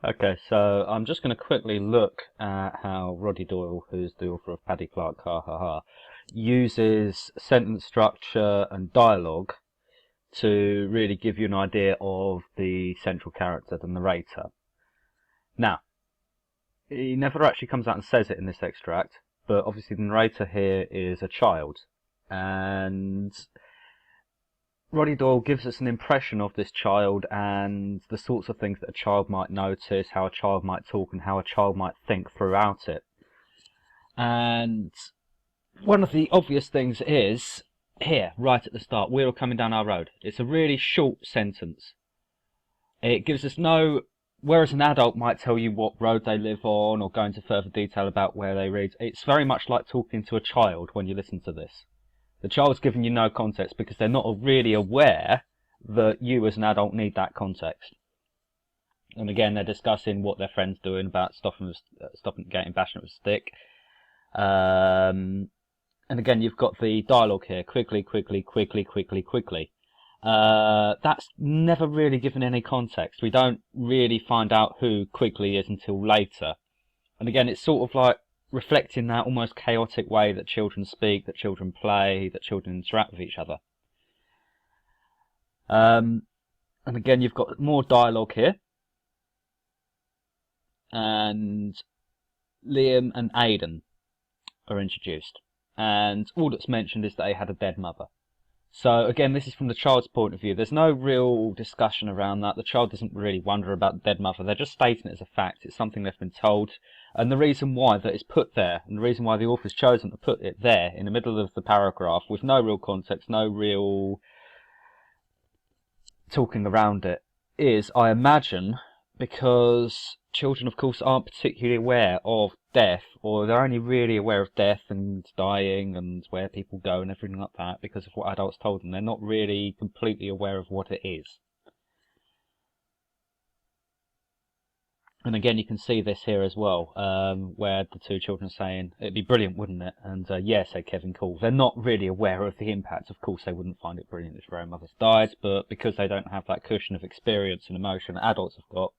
Okay, so I'm just going to quickly look at how Roddy Doyle, who's the author of Paddy Clarke, ha ha ha, uses sentence structure and dialogue to really give you an idea of the central character, the narrator. Now, he never actually comes out and says it in this extract, but obviously the narrator here is a child, and Roddy Doyle gives us an impression of this child and the sorts of things that a child might notice, how a child might talk, and how a child might think throughout it. And one of the obvious things is here, right at the start, we're all coming down our road. It's a really short sentence. It gives us no, whereas an adult might tell you what road they live on or go into further detail about where they read, it's very much like talking to a child when you listen to this. The child's giving you no context because they're not really aware that you as an adult need that context. And again, they're discussing what their friend's doing about stopping getting bashed with a stick. And again, you've got the dialogue here. Quickly, quickly, quickly, quickly, quickly. That's never really given any context. We don't really find out who quickly is until later. And again, it's sort of like reflecting that almost chaotic way that children speak, that children play, that children interact with each other. And again, you've got more dialogue here. And Liam and Aidan are introduced. And all that's mentioned is that they had a dead mother. So again, this is from the child's point of view. There's no real discussion around that. The child doesn't really wonder about the dead mother. They're just stating it as a fact. It's something they've been told. And the reason why that it's put there, and the reason why the author's chosen to put it there in the middle of the paragraph with no real context, no real talking around it, is, I imagine, because children, of course, aren't particularly aware of death, or they're only really aware of death and dying and where people go and everything like that because of what adults told them. They're not really completely aware of what it is. And again, you can see this here as well, where the two children are saying, it'd be brilliant, wouldn't it? And yeah, said Kevin, cool. They're not really aware of the impact. Of course, they wouldn't find it brilliant if their own mother's died, but because they don't have that cushion of experience and emotion that adults have got,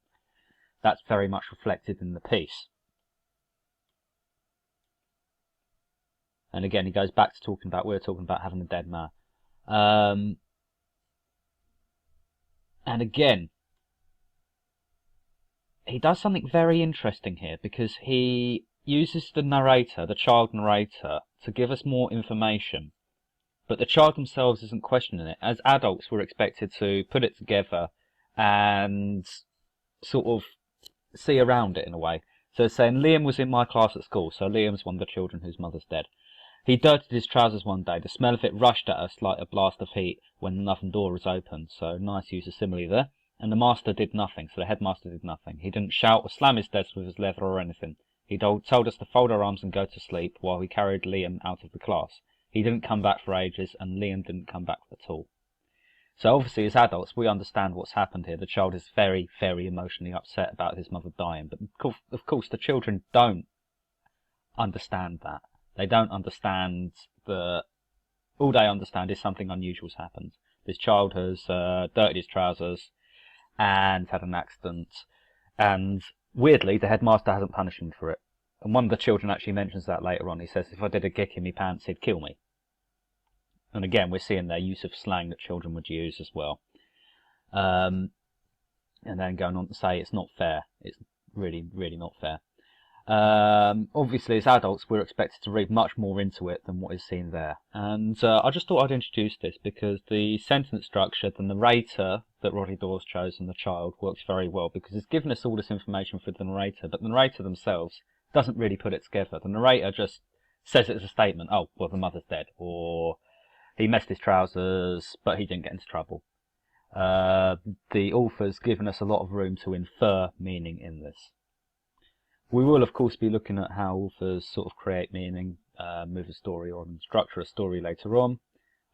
that's very much reflected in the piece. And again, he goes back to talking about, we're talking about having a dead man. And again, he does something very interesting here because he uses the narrator, the child narrator, to give us more information. But the child themselves isn't questioning it. As adults, we're expected to put it together and sort of see around it in a way. So it's saying Liam was in my class at school, so Liam's one of the children whose mother's dead. He dirtied his trousers one day. The smell of it rushed at us like a blast of heat when the oven door was opened. So nice use of simile there. And the master did nothing, so the headmaster did nothing. He didn't shout or slam his desk with his leather or anything. He told us to fold our arms and go to sleep while we carried Liam out of the class. He didn't come back for ages, and Liam didn't come back at all. So obviously, as adults, we understand what's happened here. The child is very, very emotionally upset about his mother dying. But of course, the children don't understand that. They don't understand that. All they understand is something unusual's happened. This child has dirtied his trousers and had an accident. And weirdly, the headmaster hasn't punished him for it. And one of the children actually mentions that later on. He says, if I did a kick in my pants, he'd kill me. And again, we're seeing their use of slang that children would use as well. And then going on to say it's not fair. It's really, really not fair. Obviously, as adults, we're expected to read much more into it than what is seen there. And I just thought I'd introduce this because the sentence structure, the narrator that Roddy Doyle's chosen, the child, works very well because it's given us all this information for the narrator, but the narrator themselves doesn't really put it together. The narrator just says it as a statement, oh, well, the mother's dead, or he messed his trousers, but he didn't get into trouble. The author's given us a lot of room to infer meaning in this. We will, of course, be looking at how authors sort of create meaning, move a story on, and structure a story later on.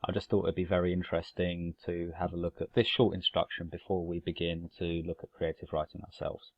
I just thought it'd be very interesting to have a look at this short instruction before we begin to look at creative writing ourselves.